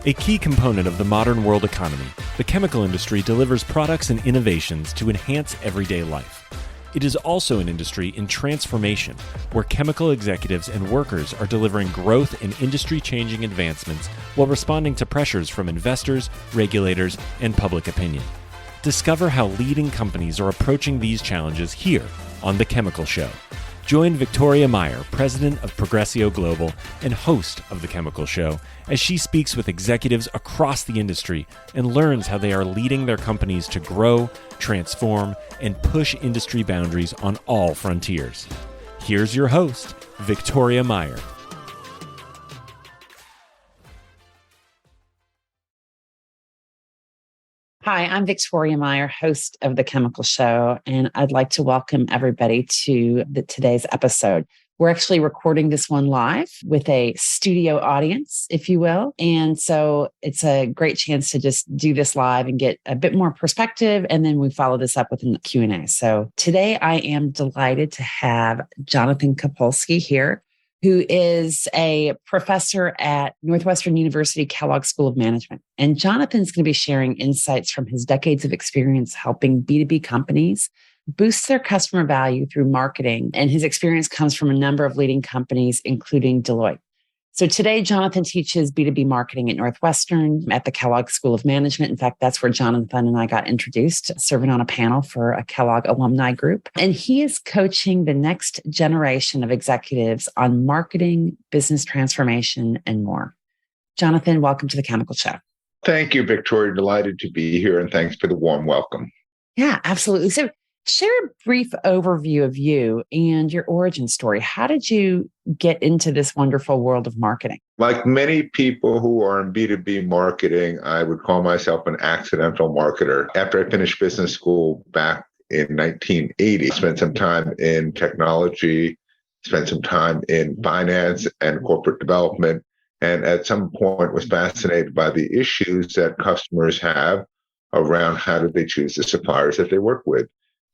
A key component of the modern world economy, the chemical industry delivers products and innovations to enhance everyday life. It is also an industry in transformation, where chemical executives and workers are delivering growth and industry-changing advancements while responding to pressures from investors, regulators, and public opinion. Discover how leading companies are approaching these challenges here on The Chemical Show. Join Victoria Meyer, president of Progressio Global and host of The Chemical Show, as she speaks with executives across the industry and learns how they are leading their companies to grow, transform, and push industry boundaries on all frontiers. Here's your host, Victoria Meyer. Hi, I'm Victoria Meyer, host of The Chemical Show, and I'd like to welcome everybody to today's episode. We're actually recording this one live with a studio audience, if you will. And so it's a great chance to just do this live and get a bit more perspective. And then we follow this up with a Q&A. So today I am delighted to have Jonathan Copulsky here, who is a professor at Northwestern University Kellogg School of Management. And Jonathan's going to be sharing insights from his decades of experience helping B2B companies boost their customer value through marketing. And his experience comes from a number of leading companies, including Deloitte. So today, Jonathan teaches B2B marketing at Northwestern at the Kellogg School of Management. In fact, that's where Jonathan and I got introduced, serving on a panel for a Kellogg alumni group. And he is coaching the next generation of executives on marketing, business transformation, and more. Jonathan, welcome to The Chemical Show. Thank you, Victoria. Delighted to be here, and thanks for the warm welcome. Yeah, absolutely. So share a brief overview of you and your origin story. How did you get into this wonderful world of marketing? Like many people who are in B2B marketing, I would call myself an accidental marketer. After I finished business school back in 1980, spent some time in technology, spent some time in finance and corporate development, and at some point was fascinated by the issues that customers have around how do they choose the suppliers that they work with.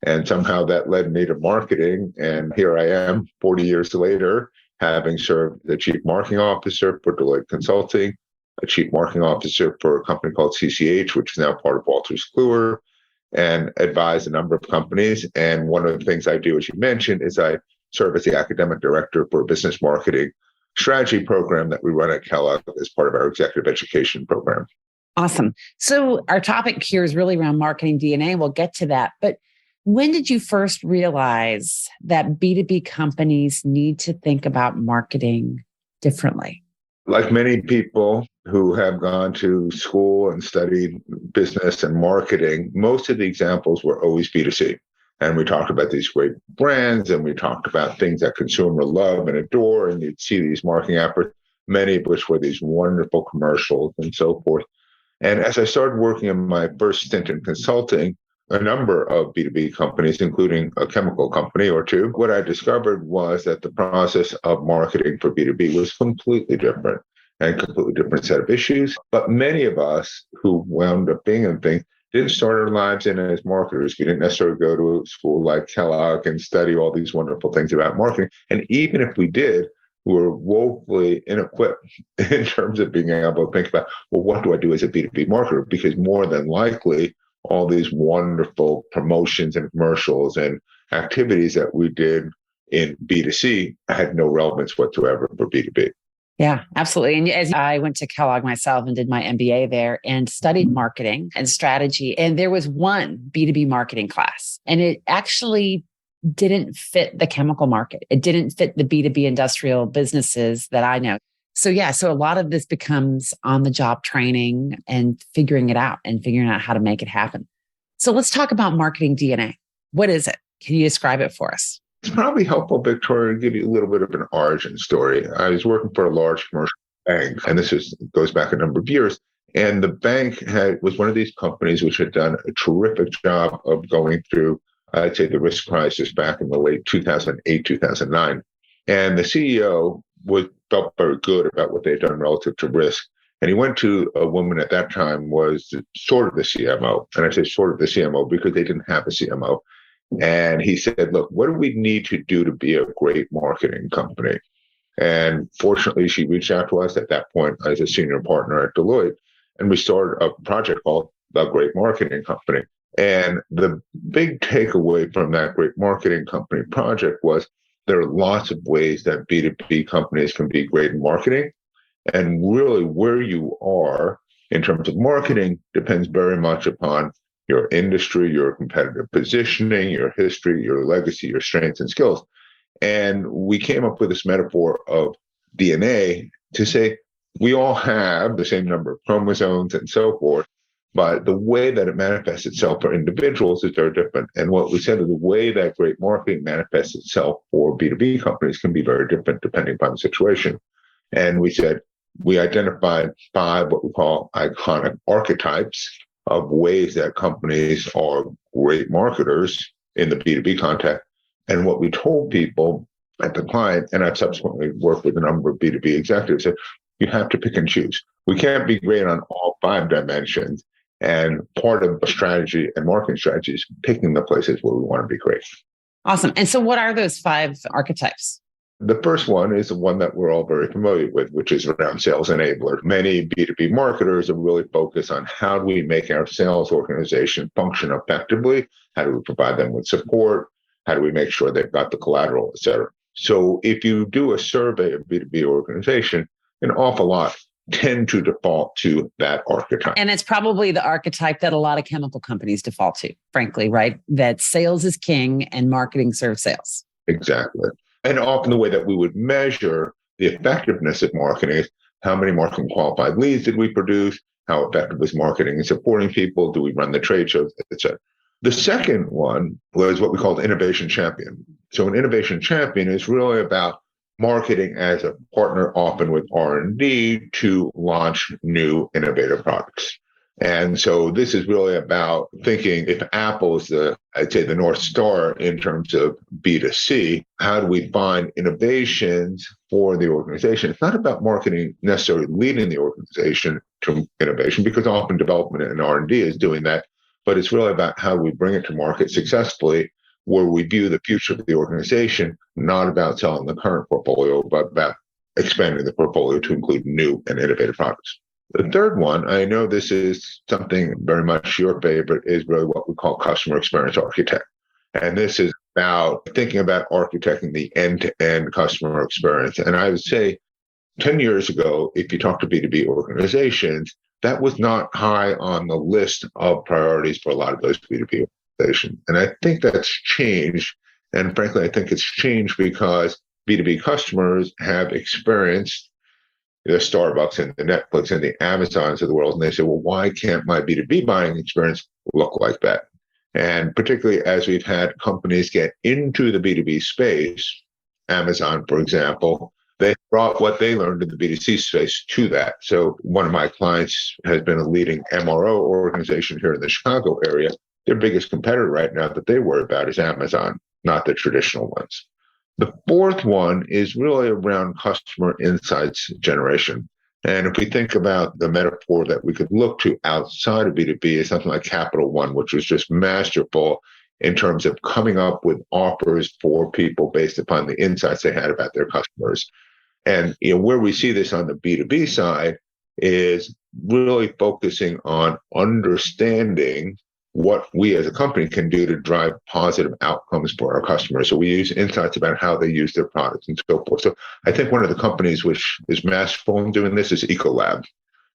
And somehow that led me to marketing. And here I am 40 years later, having served the chief marketing officer for Deloitte Consulting, a chief marketing officer for a company called CCH, which is now part of Wolters Kluwer, and advise a number of companies. And one of the things I do, as you mentioned, is I serve as the academic director for a business marketing strategy program that we run at Kellogg as part of our executive education program. Awesome. So our topic here is really around marketing DNA. We'll get to that. But when did you first realize that B2B companies need to think about marketing differently? Like many people who have gone to school and studied business and marketing, most of the examples were always B2C. And we talked about these great brands, and we talked about things that consumers love and adore, and you'd see these marketing efforts, many of which were these wonderful commercials and so forth. And as I started working in my first stint in consulting, a number of B2B companies, including a chemical company or two, what I discovered was that the process of marketing for B2B was completely different and completely different set of issues. But many of us who wound up being in things didn't start our lives in as marketers. We didn't necessarily go to a school like Kellogg and study all these wonderful things about marketing. And even if we did, we were woefully inequipped in terms of being able to think about, well, what do I do as a B2B marketer? Because more than likely, all these wonderful promotions and commercials and activities that we did in B2C had no relevance whatsoever for B2B. Yeah, absolutely. And as I went to Kellogg myself and did my MBA there and studied marketing and strategy, and there was one B2B marketing class, and it actually didn't fit the chemical market. It didn't fit the B2B industrial businesses that I know. So a lot of this becomes on-the-job training and figuring it out and figuring out how to make it happen. So let's talk about marketing DNA. What is it? Can you describe it for us? It's probably helpful, Victoria, to give you a little bit of an origin story. I was working for a large commercial bank, and goes back a number of years. And the bank was one of these companies which had done a terrific job of going through, I'd say, the risk crisis back in the late 2008, 2009. And the CEO felt very good about what they'd done relative to risk. And he went to a woman at that time was sort of the CMO. And I say sort of the CMO because they didn't have a CMO. And he said, look, what do we need to do to be a great marketing company? And fortunately, she reached out to us at that point as a senior partner at Deloitte And we started a project called The Great Marketing Company. And the big takeaway from that Great Marketing Company project was there are lots of ways that B2B companies can be great in marketing. And really where you are in terms of marketing depends very much upon your industry, your competitive positioning, your history, your legacy, your strengths and skills. And we came up with this metaphor of DNA to say we all have the same number of chromosomes and so forth, but the way that it manifests itself for individuals is very different. And what we said is the way that great marketing manifests itself for B2B companies can be very different depending upon the situation. And we said we identified 5 what we call iconic archetypes of ways that companies are great marketers in the B2B context. And what we told people at the client, and I've subsequently worked with a number of B2B executives, said you have to pick and choose. We can't be great on all 5 dimensions. And part of the strategy and marketing strategy is picking the places where we want to be great. Awesome. And so what are those 5 archetypes? The first one is the one that we're all very familiar with, which is around sales enabler. Many B2B marketers are really focused on how do we make our sales organization function effectively? How do we provide them with support? How do we make sure they've got the collateral, et cetera? So if you do a survey of B2B organization, an awful lot tend to default to that archetype. And it's probably the archetype that a lot of chemical companies default to, frankly, right? That sales is king and marketing serves sales. Exactly. And often the way that we would measure the effectiveness of marketing is how many marketing qualified leads did we produce? How effective was marketing and supporting people? Do we run the trade shows, et cetera? The second one was what we called innovation champion. So an innovation champion is really about marketing as a partner, often with R&D, to launch new innovative products. And so this is really about thinking if Apple is I'd say the North Star in terms of B2C, how do we find innovations for the organization? It's not about marketing necessarily leading the organization to innovation, because often development and R&D is doing that, but it's really about how we bring it to market successfully, where we view the future of the organization, not about selling the current portfolio, but about expanding the portfolio to include new and innovative products. The third one, I know this is something very much your favorite, is really what we call customer experience architect. And this is about thinking about architecting the end-to-end customer experience. And I would say 10 years ago, if you talk to B2B organizations, that was not high on the list of priorities for a lot of those B2B organizations. And I think that's changed. And frankly, I think it's changed because B2B customers have experienced the Starbucks and the Netflix and the Amazons of the world. And they say, well, why can't my B2B buying experience look like that? And particularly as we've had companies get into the B2B space, Amazon, for example, they brought what they learned in the B2C space to that. So one of my clients has been a leading MRO organization here in the Chicago area. Their biggest competitor right now that they worry about is Amazon, not the traditional ones. The fourth one is really around customer insights generation. And if we think about the metaphor that we could look to outside of B2B, is something like Capital One, which was just masterful in terms of coming up with offers for people based upon the insights they had about their customers. And where we see this on the B2B side is really focusing on understanding what we as a company can do to drive positive outcomes for our customers. So we use insights about how they use their products and so forth. So I think one of the companies which is masterful in doing this is Ecolab.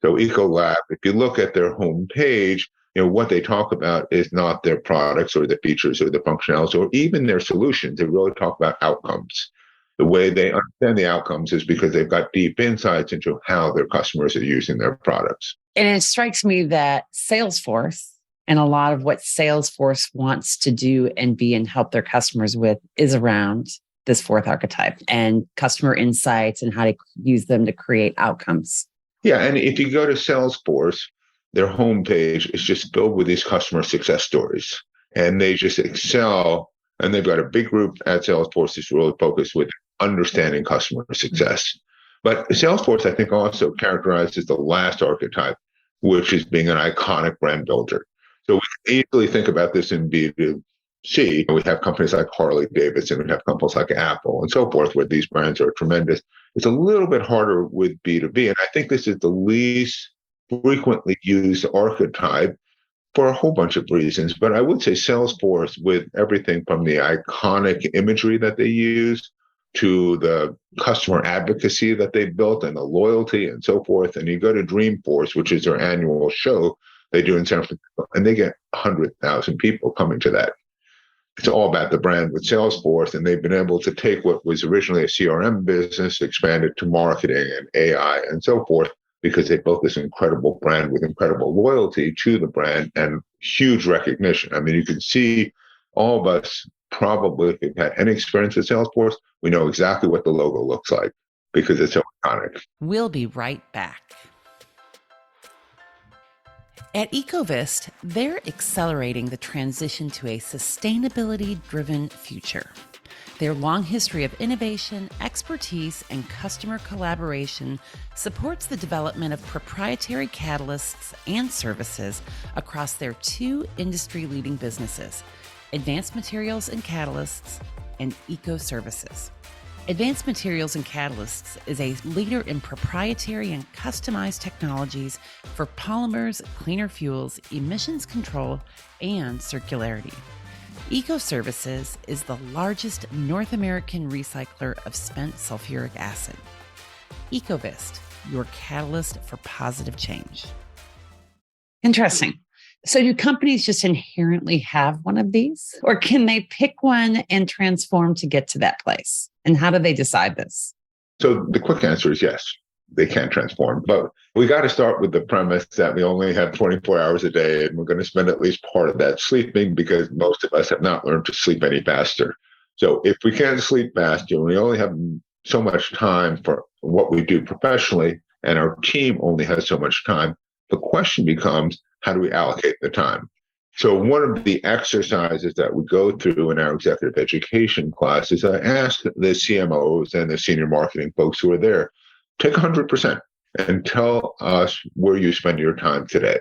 So Ecolab, if you look at their homepage, what they talk about is not their products or the features or the functionalities or even their solutions. They really talk about outcomes. The way they understand the outcomes is because they've got deep insights into how their customers are using their products. And it strikes me that Salesforce and a lot of what Salesforce wants to do and be and help their customers with is around this fourth archetype and customer insights and how to use them to create outcomes. Yeah. And if you go to Salesforce, their homepage is just filled with these customer success stories. And they just excel. And they've got a big group at Salesforce that's really focused with understanding customer success. But Salesforce, I think, also characterizes the last archetype, which is being an iconic brand builder. So we can easily think about this in B2C. We have companies like Harley Davidson, we have companies like Apple and so forth, where these brands are tremendous. It's a little bit harder with B2B. And I think this is the least frequently used archetype for a whole bunch of reasons. But I would say Salesforce, with everything from the iconic imagery that they use to the customer advocacy that they built and the loyalty and so forth. And you go to Dreamforce, which is their annual show they do in San Francisco, and they get 100,000 people coming to that. It's all about the brand with Salesforce, and they've been able to take what was originally a CRM business, expand it to marketing and AI and so forth, because they built this incredible brand with incredible loyalty to the brand and huge recognition. I mean, you can see all of us, probably if you've had any experience with Salesforce, we know exactly what the logo looks like because it's so iconic. We'll be right back. At Ecovist, they're accelerating the transition to a sustainability-driven future. Their long history of innovation, expertise, and customer collaboration supports the development of proprietary catalysts and services across their two industry-leading businesses, Advanced Materials and Catalysts and Eco Services. Advanced Materials and Catalysts is a leader in proprietary and customized technologies for polymers, cleaner fuels, emissions control, and circularity. Eco Services is the largest North American recycler of spent sulfuric acid. Ecovist, your catalyst for positive change. Interesting. So do companies just inherently have one of these? Or can they pick one and transform to get to that place? And how do they decide this? So the quick answer is yes, they can transform. But we got to start with the premise that we only have 24 hours a day, and we're going to spend at least part of that sleeping, because most of us have not learned to sleep any faster. So if we can't sleep faster, and we only have so much time for what we do professionally, and our team only has so much time, the question becomes, how do we allocate the time? So one of the exercises that we go through in our executive education class is I ask the CMOs and the senior marketing folks who are there, take 100% and tell us where you spend your time today.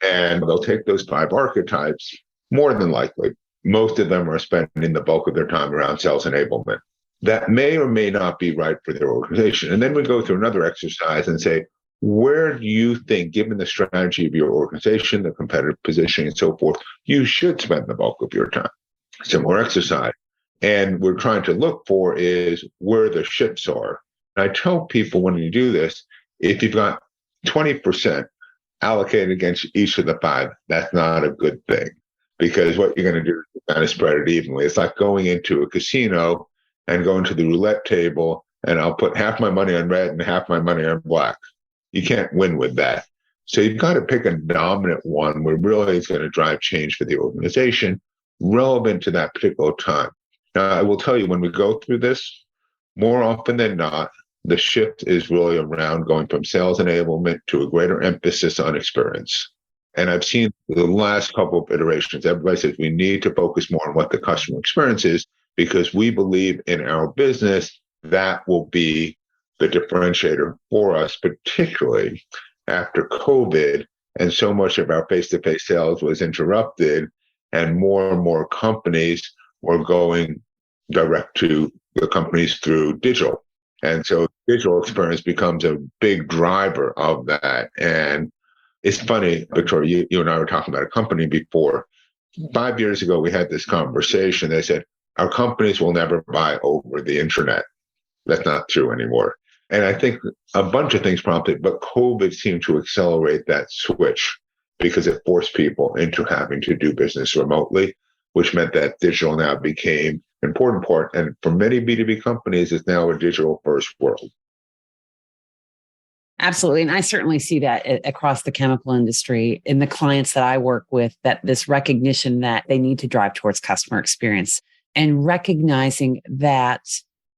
And they'll take those 5 archetypes. More than likely, most of them are spending the bulk of their time around sales enablement. That may or may not be right for their organization. And then we go through another exercise and say, where do you think, given the strategy of your organization, the competitive positioning and so forth, you should spend the bulk of your time? Similar exercise. And we're trying to look for is where the ships are. And I tell people when you do this, if you've got 20% allocated against each of the 5, that's not a good thing, because what you're going to do is kind of spread it evenly. It's like going into a casino and going to the roulette table, and I'll put half my money on red and half my money on black. You can't win with that. So you've got to pick a dominant one where really is going to drive change for the organization relevant to that particular time. Now, I will tell you, when we go through this, more often than not, the shift is really around going from sales enablement to a greater emphasis on experience. And I've seen the last couple of iterations, everybody says we need to focus more on what the customer experience is, because we believe in our business that will be the differentiator for us, particularly after COVID, and so much of our face-to-face sales was interrupted, and more companies were going direct to the companies through digital. And so digital experience becomes a big driver of that. And it's funny, Victoria, you and I were talking about a company before. 5 years ago, we had this conversation. They said, our companies will never buy over the internet. That's not true anymore. And I think a bunch of things prompted, but COVID seemed to accelerate that switch because it forced people into having to do business remotely, which meant that digital now became an important part. And for many B2B companies, it's now a digital first world. Absolutely. And I certainly see that across the chemical industry in the clients that I work with, that this recognition that they need to drive towards customer experience, and recognizing that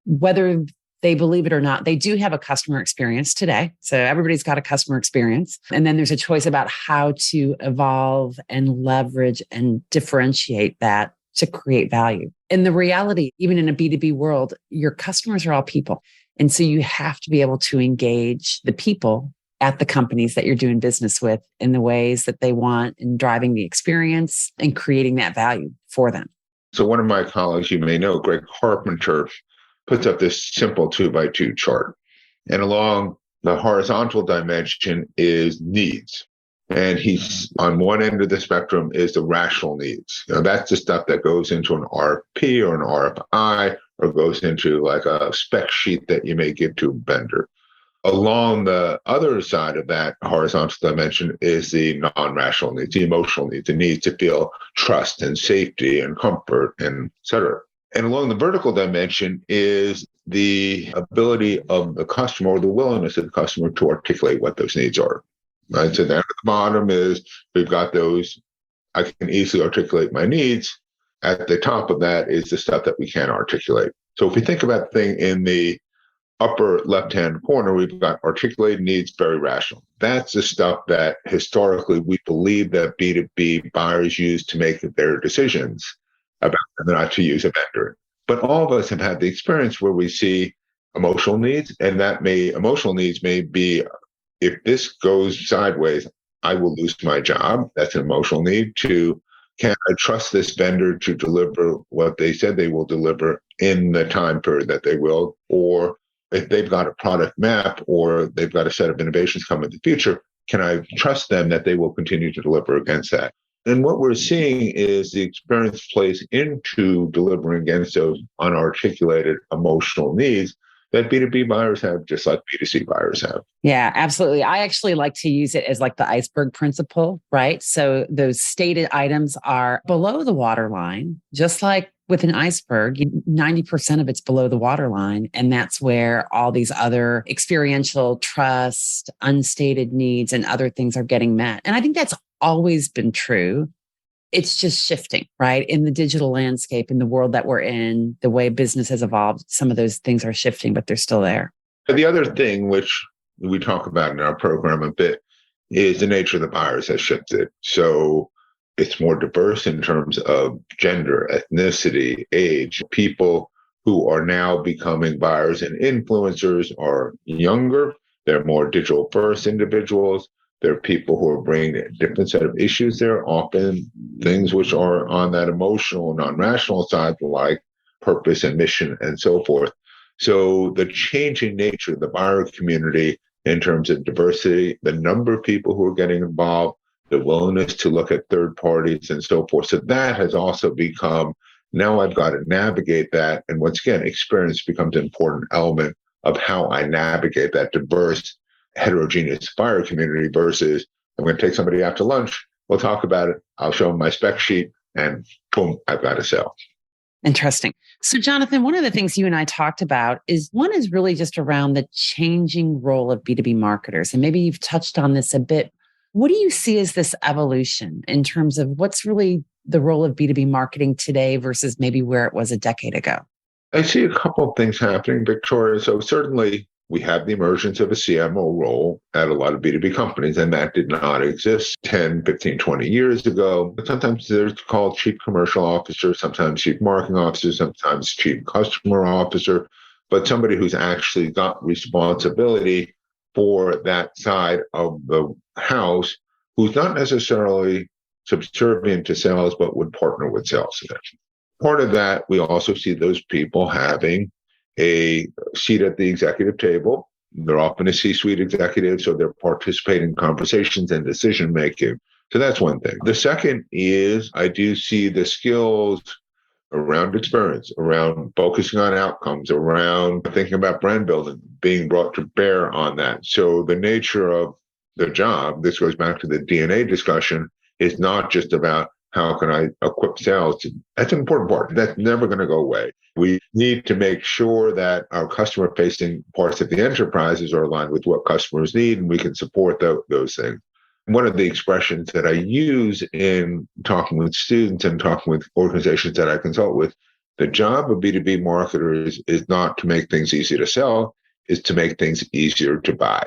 whether they believe it or not, they do have a customer experience today. So everybody's got a customer experience. And then there's a choice about how to evolve and leverage and differentiate that to create value. And the reality, even in a B2B world, your customers are all people. And so you have to be able to engage the people at the companies that you're doing business with in the ways that they want, in driving the experience and creating that value for them. So one of my colleagues, you may know, Greg Carpenter, puts up this simple 2x2 chart. And along The horizontal dimension is needs. And he's on one end of the spectrum is the rational needs. That's the stuff that goes into an RFP or an RFI or goes into like a spec sheet that you may give to a vendor. Along the other side of that horizontal dimension is the non-rational needs, the emotional needs, the need to feel trust and safety and comfort, and et cetera. And along the vertical dimension is the ability of the customer or the willingness of the customer to articulate what those needs are. Right. So down at the bottom is we've got those, I can easily articulate my needs. At the top of that is the stuff that we can't articulate. So if we think about the thing in the upper left-hand corner, we've got articulated needs, very rational. That's the stuff that historically we believe that B2B buyers use to make their decisions about whether or not to use a vendor. But all of us have had the experience where we see emotional needs, and emotional needs may be, if this goes sideways, I will lose my job. That's an emotional need. To, can I trust this vendor to deliver what they said they will deliver in the time period that they will? Or if they've got a product map or they've got a set of innovations coming in the future, can I trust them that they will continue to deliver against that? And what we're seeing is the experience plays into delivering against those unarticulated emotional needs that B2B buyers have, just like B2C buyers have. Yeah, absolutely. I actually like to use it as like the iceberg principle, right? So those stated items are below the waterline, just like with an iceberg, 90% of it's below the waterline. And that's where all these other experiential trust, unstated needs, and other things are getting met. And I think that's always been true. It's just shifting, right? In the digital landscape, in the world that we're in, the way business has evolved, some of those things are shifting, but they're still there. But the other thing, which we talk about in our program a bit, is the nature of the buyers has shifted. So it's more diverse in terms of gender, ethnicity, age. People who are now becoming buyers and influencers are younger. They're more digital first individuals. There are people who are bringing a different set of issues there, often things which are on that emotional, non-rational side, like purpose and mission and so forth. So the changing nature of the buyer community in terms of diversity, the number of people who are getting involved, the willingness to look at third parties and so forth. So that has also become, now I've got to navigate that. And once again, experience becomes an important element of how I navigate that diverse, heterogeneous buyer community versus I'm going to take somebody out to lunch. We'll talk about it. I'll show them my spec sheet and boom, I've got to sell. Interesting. So Jonathan, one of the things you and I talked about is one is really just around the changing role of B2B marketers. And maybe you've touched on this a bit. What do you see as this evolution in terms of what's really the role of B2B marketing today versus maybe where it was a decade ago? I see a couple of things happening, Victoria. So certainly we have the emergence of a CMO role at a lot of B2B companies, and that did not exist 10, 15, 20 years ago. But sometimes they're called chief commercial officer, sometimes chief marketing officer, sometimes chief customer officer, but somebody who's actually got responsibility for that side of the house, who's not necessarily subservient to sales, but would partner with sales. Part of that, we also see those people having a seat at the executive table. They're often a C-suite executive, so they're participating in conversations and decision-making. So that's one thing. The second is I do see the skills around experience, around focusing on outcomes, around thinking about brand building, being brought to bear on that. So the nature of the job, this goes back to the DNA discussion, is not just about how can I equip sales. That's an important part. That's never going to go away. We need to make sure that our customer-facing parts of the enterprises are aligned with what customers need, and we can support those things. One of the expressions that I use in talking with students and talking with organizations that I consult with, the job of B2B marketers is not to make things easy to sell, is to make things easier to buy.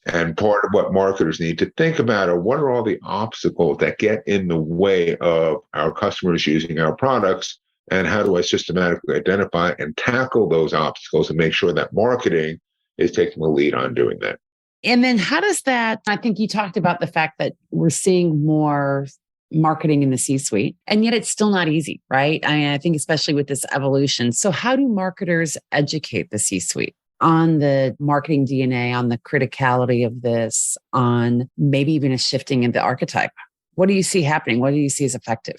And part of what marketers need to think about are what are all the obstacles that get in the way of our customers using our products, and how do I systematically identify and tackle those obstacles and make sure that marketing is taking the lead on doing that. And then how does that, I think you talked about the fact that we're seeing more marketing in the C-suite, and yet it's still not easy, right? I think especially with this evolution. So how do marketers educate the C-suite? on the marketing DNA, on the criticality of this, on maybe even a shifting in the archetype? What do you see happening? What do you see as effective?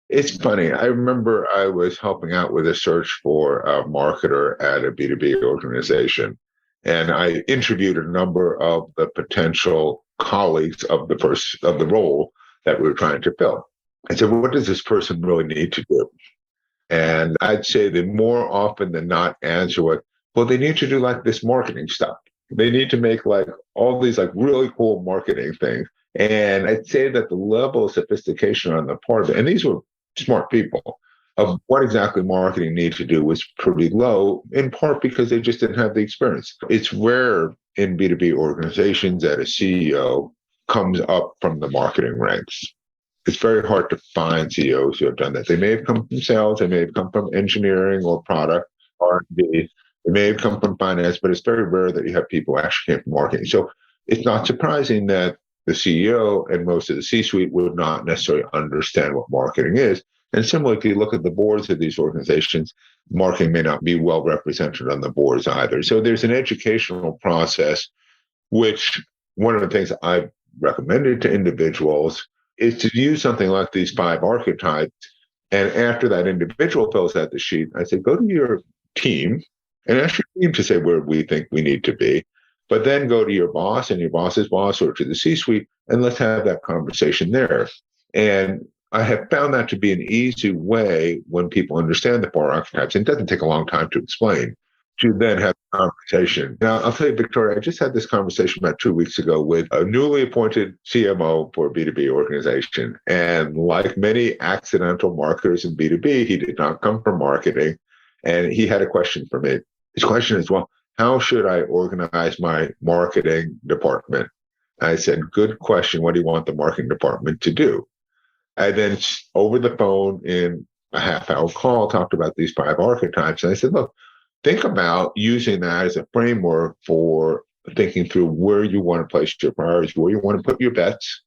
It's funny. I remember I was helping out with a search for a marketer at a B2B organization. And I interviewed a number of the potential colleagues of the role that we were trying to fill. I said, well, what does this person really need to do? And I'd say that more often than not answer was, well, they need to do like this marketing stuff. They need to make like all these like really cool marketing things. And I'd say that the level of sophistication on the part of it, and these were smart people, of what exactly marketing needs to do was pretty low, in part because they just didn't have the experience. It's rare in B2B organizations that a CEO comes up from the marketing ranks. It's very hard to find CEOs who have done that. They may have come from sales, they may have come from engineering or product, R&D, they may have come from finance, but it's very rare that you have people who actually came from marketing. So it's not surprising that the CEO and most of the C-suite would not necessarily understand what marketing is. And similarly, if you look at the boards of these organizations, marketing may not be well represented on the boards either. So there's an educational process, which one of the things I've recommended to individuals is to use something like these 5 archetypes. And after that individual fills out the sheet, I say, go to your team and ask your team to say where we think we need to be. But then go to your boss and your boss's boss or to the C-suite, and let's have that conversation there. And I have found that to be an easy way when people understand the 4 archetypes, and it doesn't take a long time to explain, to then have a conversation. Now, I'll tell you, Victoria, I just had this conversation about 2 weeks ago with a newly appointed CMO for a B2B organization. And like many accidental marketers in B2B, he did not come from marketing. And he had a question for me. His question is, well, how should I organize my marketing department? I said, good question. What do you want the marketing department to do? I then, over the phone in a half-hour call, talked about these 5 archetypes. And I said, look, think about using that as a framework for thinking through where you want to place your priorities, where you want to put your bets,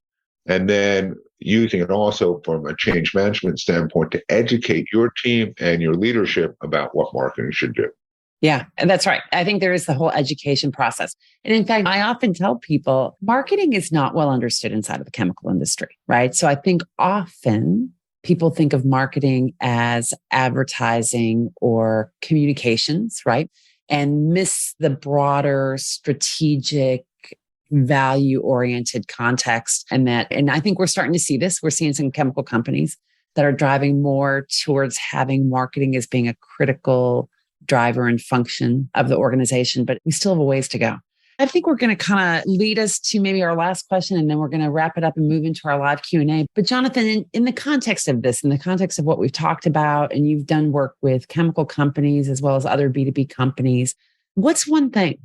and then using it also from a change management standpoint to educate your team and your leadership about what marketing should do. Yeah, and that's right. I think there is the whole education process. And in fact, I often tell people marketing is not well understood inside of the chemical industry, right? So I think often people think of marketing as advertising or communications, right? And miss the broader strategic, value-oriented context. And I think we're starting to see this. We're seeing some chemical companies that are driving more towards having marketing as being a critical driver and function of the organization, but we still have a ways to go. I think we're going to kind of lead us to maybe our last question, and then we're going to wrap it up and move into our live Q&A. But Jonathan, in the context of this, in the context of what we've talked about, and you've done work with chemical companies as well as other B2B companies, what's one thing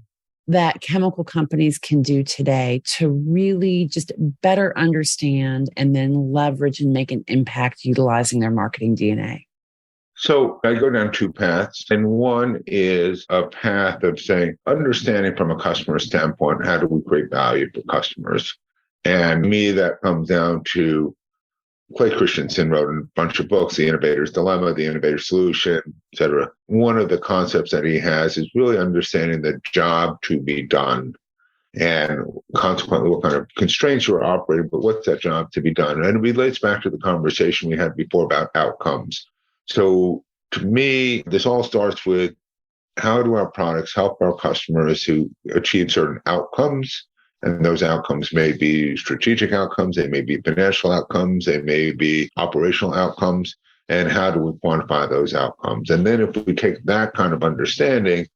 that chemical companies can do today to really just better understand and then leverage and make an impact utilizing their marketing DNA? So I go down 2 paths, and one is a path of saying, understanding from a customer standpoint, how do we create value for customers? And me, that comes down to Clay Christensen wrote a bunch of books, The Innovator's Dilemma, The Innovator's Solution, et cetera. One of the concepts that he has is really understanding the job to be done and consequently what kind of constraints you're operating, but what's that job to be done? And it relates back to the conversation we had before about outcomes. So to me, this all starts with how do our products help our customers who achieve certain outcomes? And those outcomes may be strategic outcomes, they may be financial outcomes, they may be operational outcomes. And how do we quantify those outcomes? And then if we take that kind of understanding,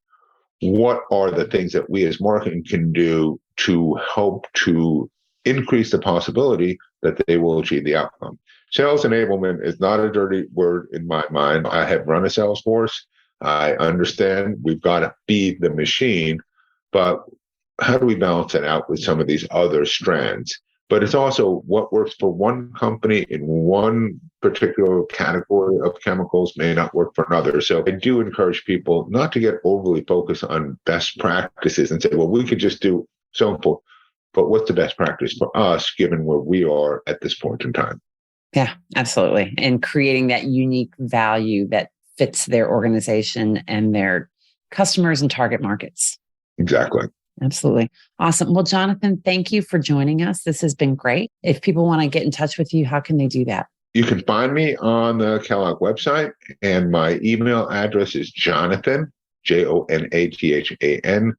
what are the things that we as marketing can do to help to increase the possibility that they will achieve the outcome? Sales enablement is not a dirty word in my mind. I have run a sales force. I understand we've got to feed the machine, but how do we balance it out with some of these other strands? But it's also what works for one company in one particular category of chemicals may not work for another. So I do encourage people not to get overly focused on best practices and say, well, we could just do so and forth. But what's the best practice for us, given where we are at this point in time? Yeah, absolutely. And creating that unique value that fits their organization and their customers and target markets. Exactly. Absolutely. Awesome. Well, Jonathan, thank you for joining us. This has been great. If people want to get in touch with you, how can they do that? You can find me on the Kellogg website, and my email address is Jonathan, JONATHAN,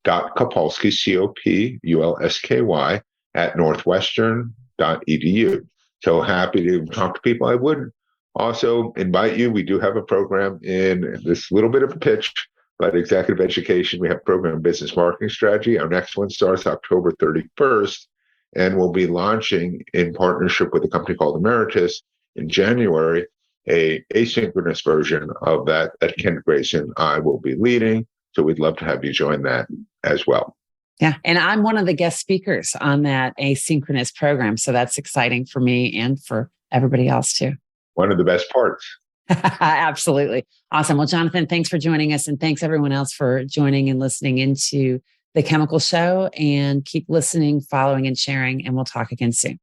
Copulsky, COPULSKY, at northwestern.edu. So happy to talk to people. I would also invite you. We do have a program in this little bit of a pitch, but executive education. We have a program in business marketing strategy. Our next one starts October 31st, and we'll be launching in partnership with a company called Emeritus in January, a asynchronous version of that Ken Grace and I will be leading. So we'd love to have you join that as well. Yeah. And I'm one of the guest speakers on that asynchronous program. So that's exciting for me and for everybody else too. One of the best parts. Absolutely. Awesome. Well, Jonathan, thanks for joining us. And thanks everyone else for joining and listening into The Chemical Show. And keep listening, following, and sharing. And we'll talk again soon.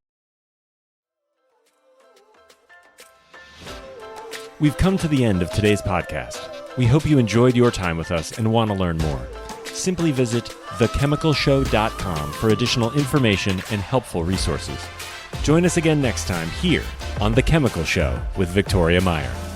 We've come to the end of today's podcast. We hope you enjoyed your time with us and want to learn more. Simply visit thechemicalshow.com for additional information and helpful resources. Join us again next time here on The Chemical Show with Victoria Meyer.